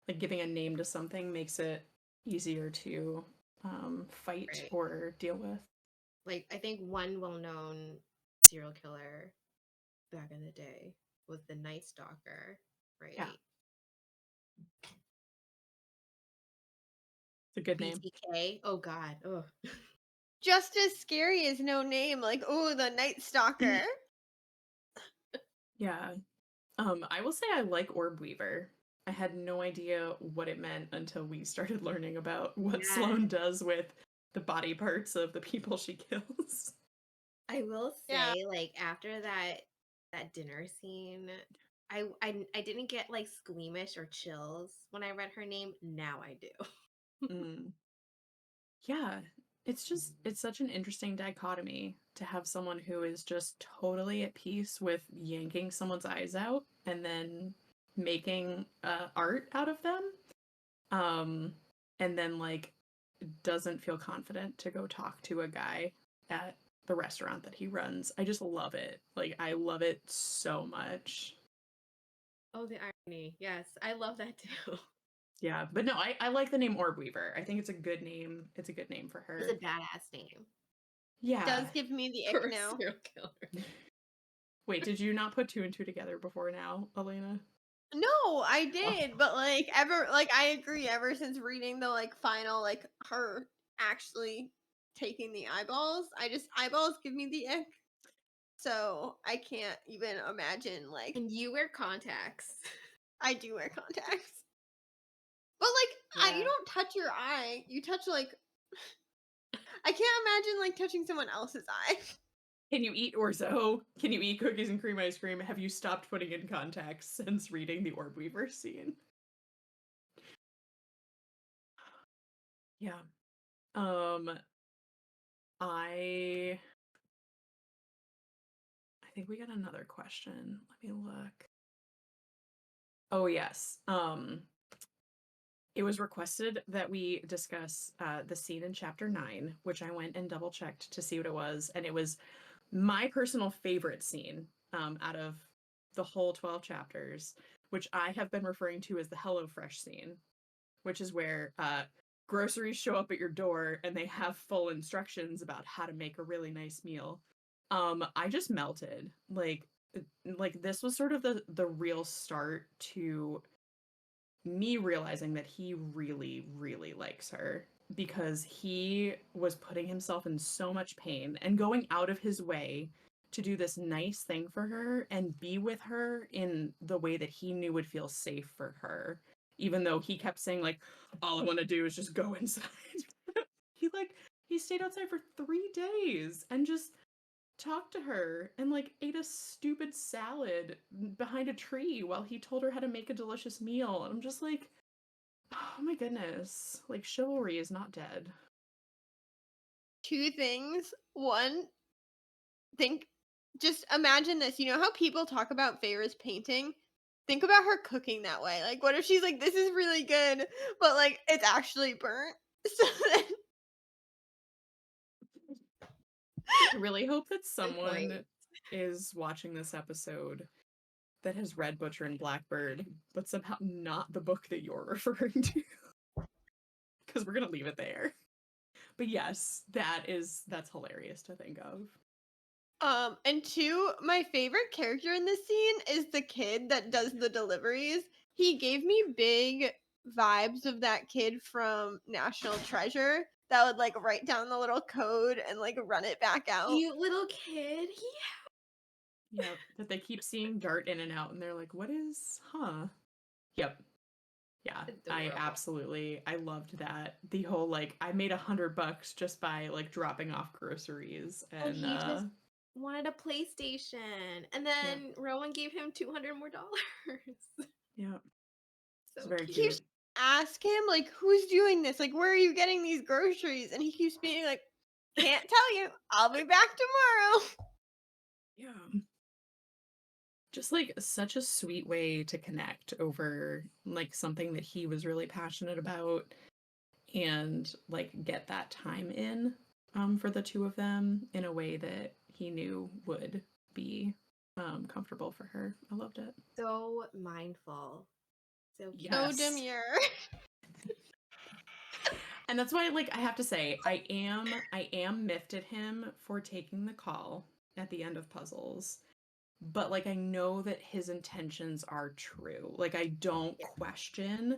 Like giving a name to something makes it easier to fight Right. or deal with. Like I think one well-known serial killer back in the day was the Night Stalker, right? Yeah. It's a good name. BTK. Oh God. Oh. Just as scary as no name. Like, oh, the Night Stalker. Yeah. I will say I like Orb Weaver. I had no idea what it meant until we started learning about what Yeah. Sloan does with the body parts of the people she kills. I will Yeah. say, like after that dinner scene, I didn't get like squeamish or chills when I read her name. Now I do. Mm. Yeah, it's such an interesting dichotomy to have someone who is just totally at peace with yanking someone's eyes out and then making art out of them. Um, and then like doesn't feel confident to go talk to a guy at the restaurant that he runs. I just love it. Like I love it so much. Oh, the irony. Yes, I love that too. Yeah, but no, I like the name Orb Weaver. I think it's a good name. It's a good name for It's a her. badass name Yeah. Does give me the for ick a now. serial killer. Wait, did you not put two and two together before now, Elena? No, I did, but I agree. Ever since reading the like final like her actually taking the eyeballs, eyeballs give me the ick. So I can't even imagine like And you wear contacts. I do wear contacts. But you Yeah. don't touch your eye. You touch like I can't imagine like touching someone else's eye. Can you eat orzo? Can you eat cookies and cream ice cream? Have you stopped putting in contacts since reading the Orb Weaver scene? Yeah. Um I I think we got another question. Let me look. Oh yes. It was requested that we discuss the scene in chapter 9, which I went and double checked to see what it was, and it was my personal favorite scene out of the whole 12 chapters, which I have been referring to as the HelloFresh scene, which is where groceries show up at your door and they have full instructions about how to make a really nice meal. I just melted. Like this was sort of the real start to me realizing that he really, really likes her because he was putting himself in so much pain and going out of his way to do this nice thing for her and be with her in the way that he knew would feel safe for her, even though he kept saying like, all I want to do is just go inside. he like he stayed outside for 3 days and just talked to her and like ate a stupid salad behind a tree while he told her how to make a delicious meal. And I'm just like, oh my goodness, like chivalry is not dead. Two things. One, just imagine this. You know how people talk about Feyre's painting? Think about her cooking that way. Like, what if she's like, this is really good, but like it's actually burnt? So then I really hope that Good point. someone is watching this episode that has read Butcher and Blackbird, but somehow not the book that you're referring to. Because we're gonna leave it there. But yes, that's hilarious to think of. And two, my favorite character in this scene is the kid that does the deliveries. He gave me big vibes of that kid from National Treasure that would like write down the little code and like run it back out. Cute little kid. Yep. That they keep seeing Dart in and out and they're like, what is Yep. Yeah. Adorable. I loved that. The whole like I made $100 just by like dropping off groceries And and he just wanted a PlayStation. And then Rowan gave him $200 more. yeah. So It's very He cute. keeps ask him like, who's doing this? Like, where are you getting these groceries? And he keeps being like, can't tell you. I'll be back tomorrow. Yeah. Just like such a sweet way to connect over like something that he was really passionate about and like get that time in for the two of them in a way that he knew would be comfortable for her. I loved it. So mindful. So cute. So Yes. demure. And that's why like I have to say I am miffed at him for taking the call at the end of puzzles. But like I know that his intentions are true. Like I don't question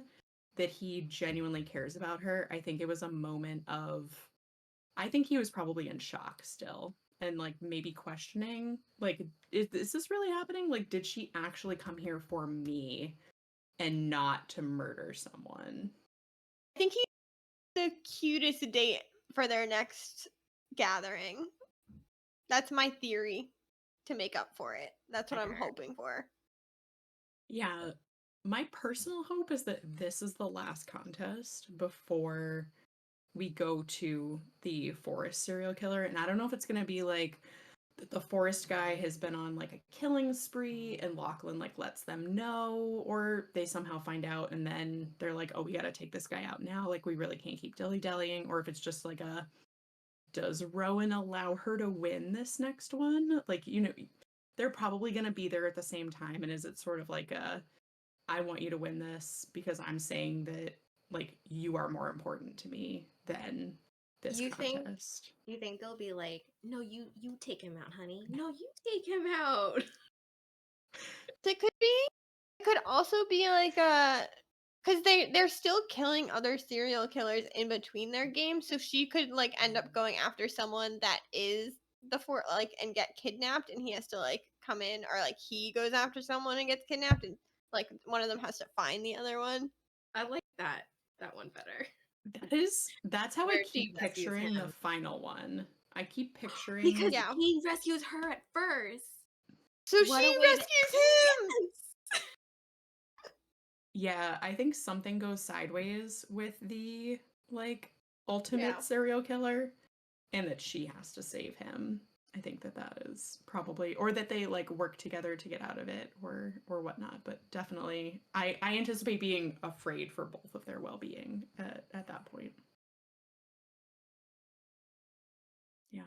that he genuinely cares about her. I think it was a moment of I think he was probably in shock still and like maybe questioning like is this really happening? Like did she actually come here for me and not to murder someone? I think he's the cutest date for their next gathering. That's my theory to make up for it. That's what I'm hoping for. Yeah. My personal hope is that this is the last contest before we go to the forest serial killer. And I don't know if it's going to be like the forest guy has been on like a killing spree and Lachlan like lets them know, or they somehow find out and then they're like, oh, we got to take this guy out now. Like, we really can't keep dilly-dallying. Or if it's just like does Rowan allow her to win this next one? Like, they're probably going to be there at the same time. And is it sort of like I want you to win this because I'm saying that like you are more important to me than this contest. You think they'll be like, no, you take him out, honey. No, you take him out. It could be. It could also be like because they're still killing other serial killers in between their games, so she could like end up going after someone that is the like and get kidnapped, and he has to like come in, or like he goes after someone and gets kidnapped, and like one of them has to find the other one. I like that one better. That's how I Where she keep rescues picturing the him. final one. I keep picturing Because Yeah. he rescues her at first. So What she a way rescues him. Yes! Yeah, I think something goes sideways with the like ultimate Yeah. serial killer and that she has to save him. I think that is probably, or that they like work together to get out of it or whatnot. But definitely, I anticipate being afraid for both of their well-being at that point. Yeah.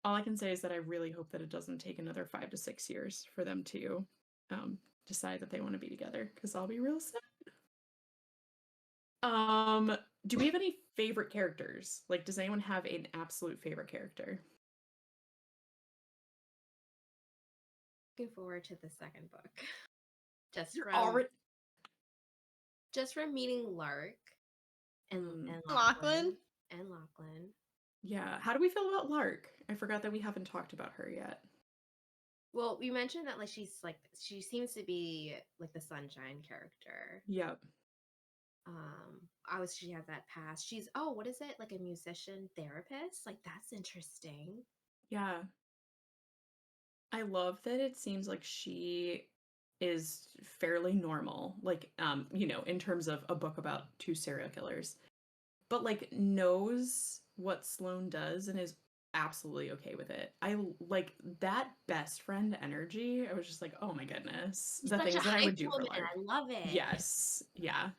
All I can say is that I really hope that it doesn't take another 5 to 6 years for them to decide that they want to be together, because I'll be real sad. Do we have any favorite characters? Like, does anyone have an absolute favorite character? Looking forward to the second book. Just from meeting Lark and Lachlan. Lachlan. Yeah. How do we feel about Lark? I forgot that we haven't talked about her yet. Well, you mentioned that she seems to be like the sunshine character. Yep. She has that past. She's what is it? Like a musician therapist? Like that's interesting. Yeah. I love that it seems like she is fairly normal, like in terms of a book about two serial killers, but like knows what Sloan does and is absolutely okay with it. I like that best friend energy. I was just like, oh my goodness, the Such things a that I would hype do for woman. Lark. I love it. Yes, yeah.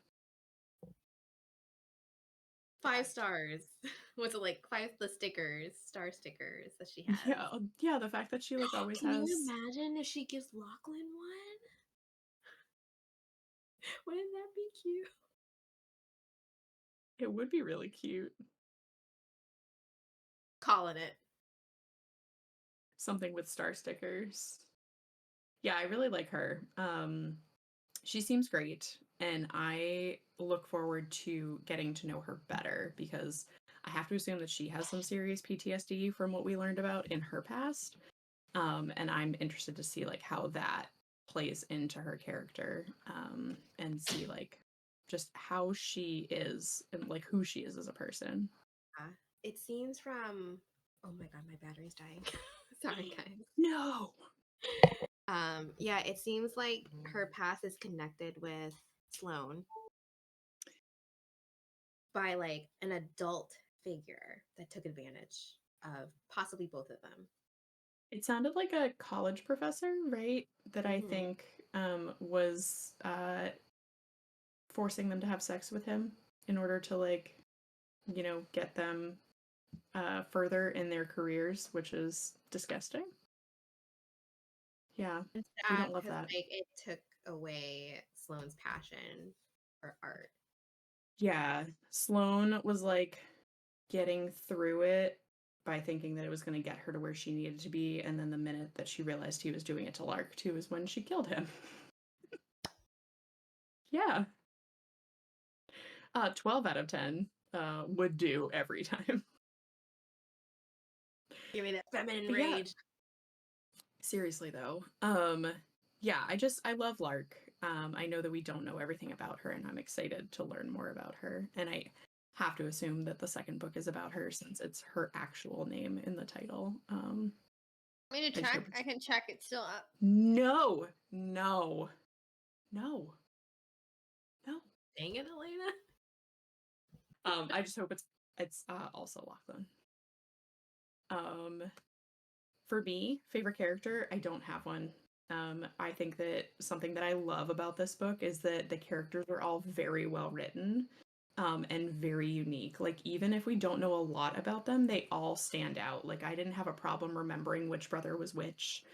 5 stars. Was it like 5 the stickers, star stickers that she has? Yeah, the fact that she like always Can has. you imagine if she gives Lachlan one? Wouldn't that be cute? It would be really cute. Calling it. Something with star stickers. Yeah, I really like her. She seems great, and I look forward to getting to know her better because I have to assume that she has some serious PTSD from what we learned about in her past. And I'm interested to see like how that plays into her character, and see like just how she is and like who she is as a person. It seems from oh my god, my battery's dying. Sorry guys. No. Yeah, it seems like her past is connected with Sloan by like an adult figure that took advantage of possibly both of them. It sounded like a college professor, right? That I Mhm. think was forcing them to have sex with him in order to like, get them further in their careers, which is disgusting. Yeah, It's we sad don't love because that. like it took away Sloane's passion for art. Yeah, Sloan was like getting through it by thinking that it was going to get her to where she needed to be, and then the minute that she realized he was doing it to Lark too is when she killed him. Yeah. 12 out of 10 would do every time. Give me that feminine But yeah, rage. seriously though, yeah, I love Lark. I know that we don't know everything about her, and I'm excited to learn more about her. And I have to assume that the second book is about her since it's her actual name in the title. Want me to I just check? hope it's... I can check. It's still up. No, no, no, no. Dang it, Elena. I just hope it's also Lachlan. For me, favorite character, I don't have one. I think that something that I love about this book is that the characters are all very well written, and very unique. Like, even if we don't know a lot about them, they all stand out. Like, I didn't have a problem remembering which brother was which.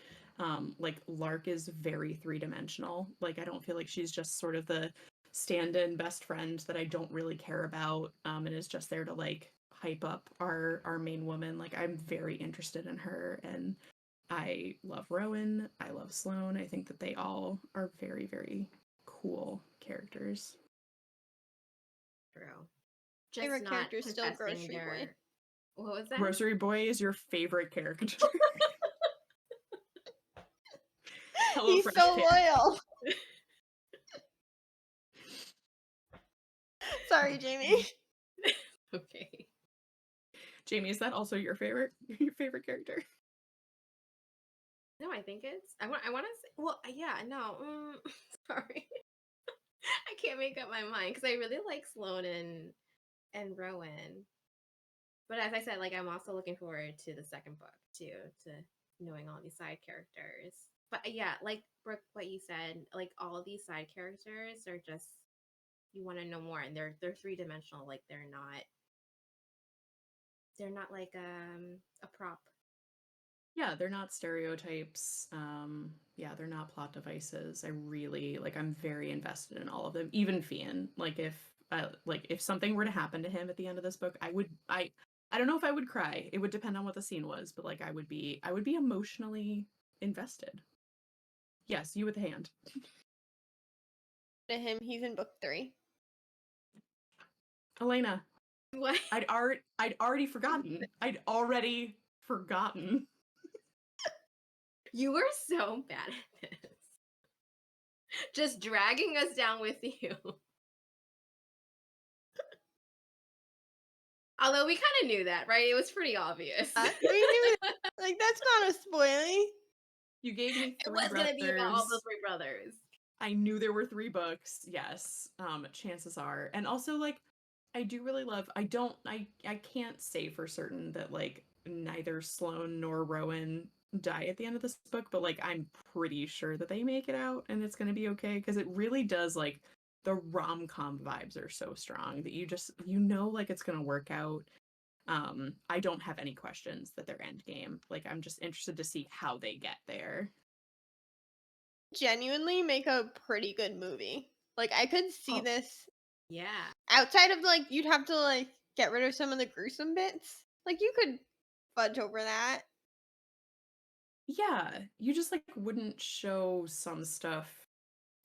Like, Lark is very three-dimensional. Like, I don't feel like she's just sort of the stand-in best friend that I don't really care about, and is just there to, like, hype up our main woman. Like, I'm very interested in her, and I love Rowan. I love Sloan. I think that they all are very, very cool characters. True. Just Favorite not character is still confessing Grocery their Boy. what was that? Grocery Boy is your favorite character. Hello, He's Fresh so Kid. loyal. Sorry, Jamie. Okay. Jamie, is that also your favorite character? No, I think it's I want to say well yeah no sorry I can't make up my mind because I really like Sloan and Rowan, but as I said, like I'm also looking forward to the second book too, to knowing all these side characters. But yeah, like Brooke, what you said, like all of these side characters are just you want to know more, and they're three-dimensional. Like they're not like a prop. Yeah, they're not stereotypes. Yeah, they're not plot devices. I really like. I'm very invested in all of them. Even Fian. Like if something were to happen to him at the end of this book, I would. I don't know if I would cry. It would depend on what the scene was, but like I would be emotionally invested. Yes, you with the hand. To him, he's in book 3. Elena, What? I'd already forgotten. I'd already forgotten. You were so bad at this. Just dragging us down with you. Although we kind of knew that, right? It was pretty obvious. We knew that. Like, that's not a spoilie. You gave me It 3 was going to be about all the brothers. 3 brothers. I knew there were 3 books. Yes. Chances are. And also like I do really love I can't say for certain that like neither Sloan nor Rowan die at the end of this book, but like I'm pretty sure that they make it out and it's going to be okay because it really does like the rom-com vibes are so strong that you know like it's gonna work out. I don't have any questions that they're end game. Like I'm just interested to see how they get there. Genuinely make a pretty good movie. Like I could see Oh. this Yeah. outside of like you'd have to like get rid of some of the gruesome bits. Like you could fudge over that. Yeah, you just like wouldn't show some stuff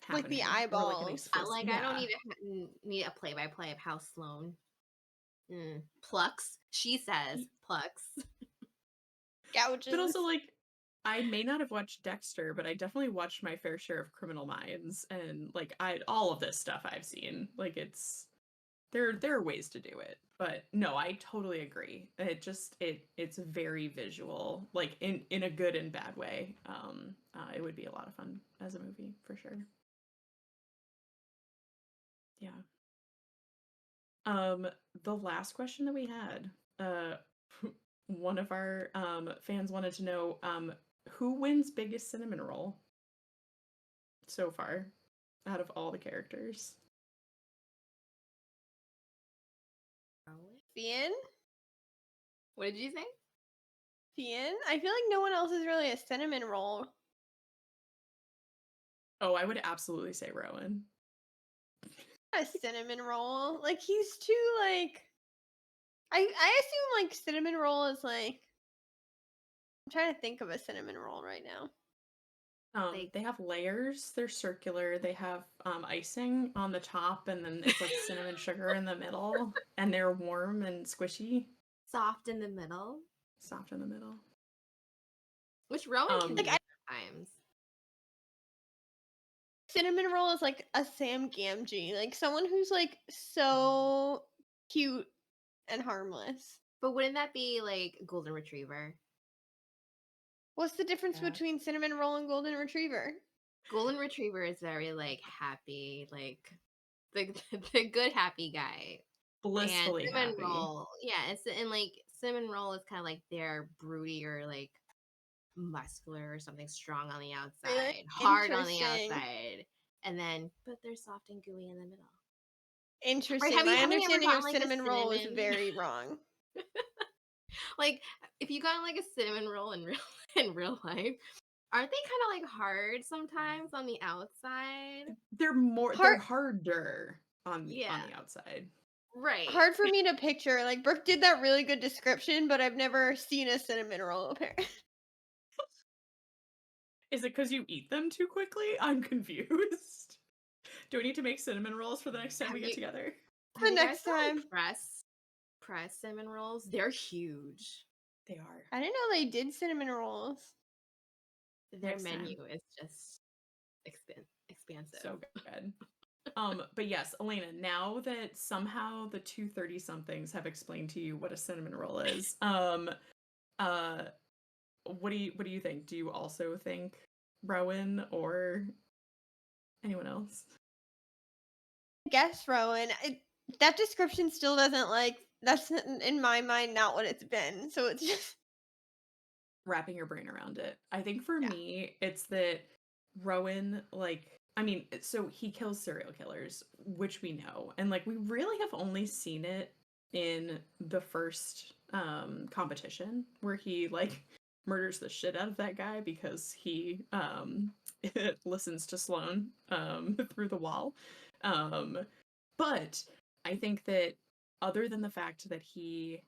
Like the happening or like an eyeballs. explicit. I don't Yeah. need a play-by-play of how Sloan plucks. She says plucks. Gouges. But also like I may not have watched Dexter, but I definitely watched my fair share of Criminal Minds, and like I all of this stuff I've seen. Like there are ways to do it. But no, I totally agree. It's very visual, like in a good and bad way. It would be a lot of fun as a movie for sure. Yeah. The last question that we had, one of our fans wanted to know who wins biggest cinnamon roll so far out of all the characters. Fionn? What did you say? Fionn? I feel like no one else is really a cinnamon roll. Oh, I would absolutely say Rowan. A cinnamon roll. Like he's too like I assume like cinnamon roll is like I'm trying to think of a cinnamon roll right now. They have layers. They're circular. They have icing on the top, and then it's like cinnamon sugar in the middle, and they're warm and squishy, Soft in the middle. soft in the middle. Which Rowan can Like, do sometimes. Cinnamon roll is like a Sam Gamgee, like someone who's like so cute and harmless. But wouldn't that be like golden retriever? What's the difference Yeah. between cinnamon roll and golden retriever? Golden retriever is very like happy, like the good happy guy. Blissfully And cinnamon happy. roll, yeah, it's and like cinnamon roll is kind of like they're broody or like muscular or something strong on the outside, hard on the Interesting. outside, and then but they're soft and gooey in the middle. Interesting. have you My ever understanding gotten, of like, a cinnamon roll is cinnamon- very wrong. Like if you got like a cinnamon roll in real life, aren't they kind of like hard sometimes on the outside? They're harder on the Yeah. outside. Right. Hard for me to picture. Like Brooke did that really good description, but I've never seen a cinnamon roll apparently. Is it because you eat them too quickly? I'm confused. Do we need to make cinnamon rolls for the next time Have we get you- together? The Have you guys next done, like, time. press cinnamon rolls? They're huge. They are. I didn't know they did cinnamon rolls. Their Next time. menu is just expansive. So good. But yes, Elena, now that somehow the 230 somethings have explained to you what a cinnamon roll is, what do you think? Do you also think Rowan or anyone else? I guess Rowan. That description still doesn't like that's in my mind not what it's been. So it's just Wrapping your brain around it. I think for Yeah. me, it's that Rowan, like, I mean, so he kills serial killers, which we know, and like we really have only seen it in the first competition where he like murders the shit out of that guy because he listens to Sloan through the wall. But I think that other than the fact that he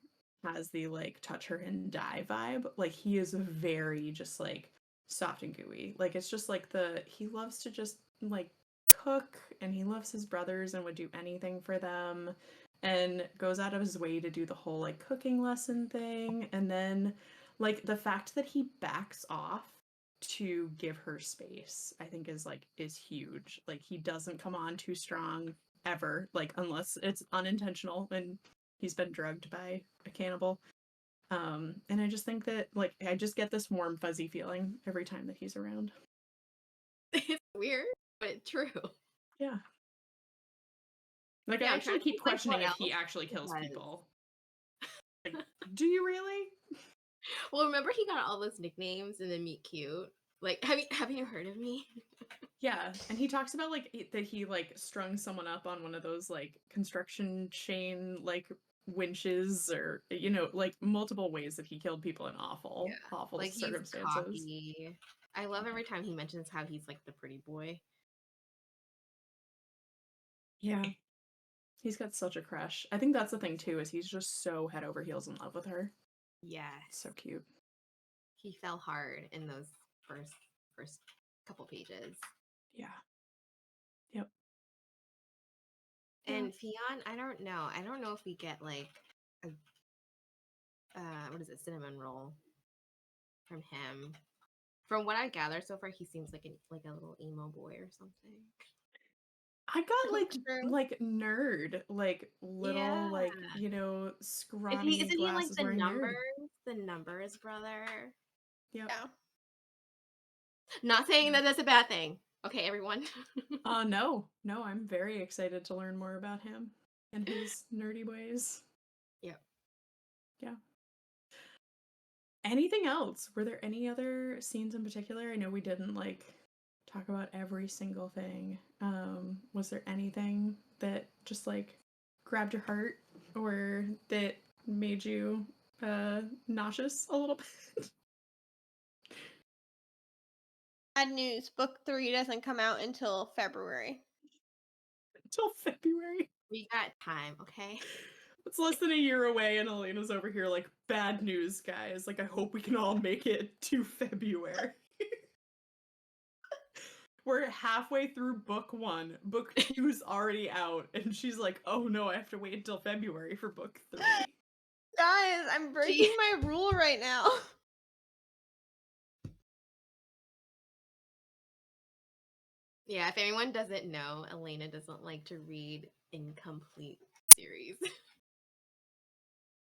has the like touch her and die vibe, like he is very just like soft and gooey. Like it's just like he loves to just like cook, and he loves his brothers and would do anything for them, and goes out of his way to do the whole like cooking lesson thing. And then like the fact that he backs off to give her space, I think is huge. Like he doesn't come on too strong ever, like unless it's unintentional and he's been drugged by a cannibal. And I just think that like I just get this warm fuzzy feeling every time that he's around. It's weird, but true. Yeah. Like Yeah, I I'm actually trying to keep think, like, what questioning if he else actually kills was- people. Like, do you really? Well, remember he got all those nicknames in the Meet Cute? Like, haven't you heard of me? Yeah, and he talks about like that he like strung someone up on one of those like construction chain like winches or like multiple ways that he killed people in awful Yeah. awful Like he's circumstances. cocky. I love every time he mentions how he's like the pretty boy. Yeah. He's got such a crush. I think that's the thing too, is he's just so head over heels in love with her. Yes. So cute. He fell hard in those first couple pages. Yeah. Yep. And Fionn, I don't know. I don't know if we get like a what is it, cinnamon roll from him. From what I gather so far, he seems like a little emo boy or something. I got True. like nerd, like little Yeah. like, scrawny Isn't he like glasses wearing nerd. the numbers brother? Yep. Yeah. Not saying that that's a bad thing. Okay, everyone. No, I'm very excited to learn more about him and his nerdy ways. Yep. Yeah. Anything else? Were there any other scenes in particular? I know we didn't like talk about every single thing. Was there anything that just like grabbed your heart or that made you nauseous a little bit? Bad news. Book 3 doesn't come out until February. Until February. We got time, okay? It's less than a year away, and Elena's over here like, bad news, guys. Like, I hope we can all make it to February. We're halfway through book 1. Book 2's already out, and she's like, oh no, I have to wait until February for book 3. Guys, I'm breaking my rule right now. Yeah, if anyone doesn't know, Elena doesn't like to read incomplete series.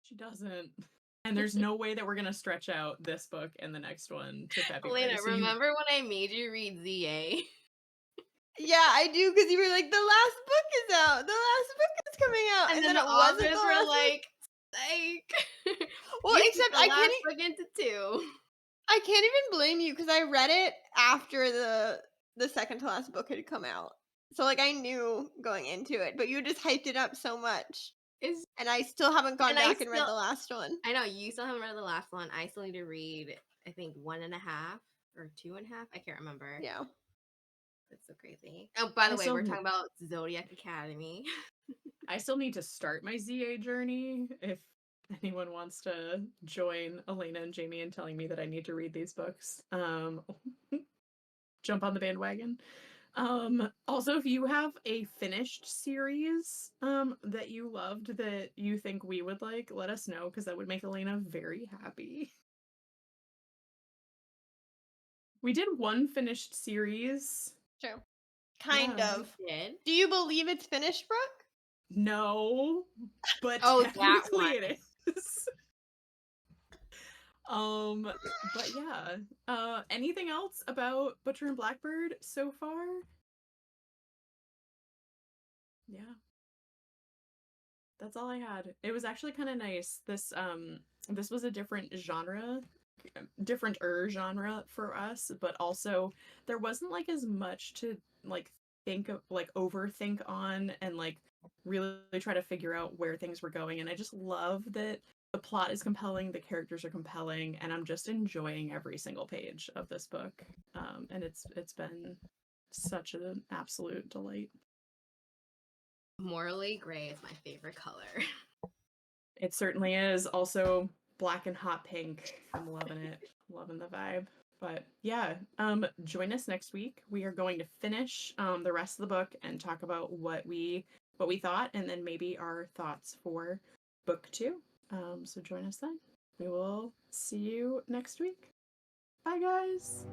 She doesn't. And there's no way that we're gonna stretch out this book and the next one to February. Elena, So remember when I made you read ZA? Yeah, I do, because you were like, the last book is out. The last book is coming out. And then it the wasn't authors the were last book. like, Well, you except split the I last can't book into 2. I can't even blame you, because I read it after the second to last book had come out. So like I knew going into it, but you just hyped it up so much. It's, And I still haven't gone and back and read the last one. I know you still haven't read the last one. I still need to read, I think 1.5 or 2.5. I can't remember. Yeah. That's so crazy. Oh, by the way, still- we're talking about Zodiac Academy. I still need to start my ZA journey. If anyone wants to join Elena and Jamie in telling me that I need to read these books, jump on the bandwagon. Also, if you have a finished series that you loved that you think we would like, let us know, because that would make Elena very happy. We did one finished series. True. Kind Yeah. of. Did? Do you believe it's finished, Brooke? No, but Oh, that technically one. it is. But yeah. Anything else about Butcher and Blackbird so far? Yeah. That's all I had. It was actually kind of nice. This was a different genre, genre for us, but also there wasn't like as much to like think of, like overthink on, and like really try to figure out where things were going. And I just love that the plot is compelling, the characters are compelling, and I'm just enjoying every single page of this book. And it's been such an absolute delight. Morally gray is my favorite color. It certainly is. Also black and hot pink. I'm loving it. Loving the vibe. But yeah, join us next week. We are going to finish the rest of the book and talk about what we thought, and then maybe our thoughts for book 2. So join us then. We will see you next week. Bye guys.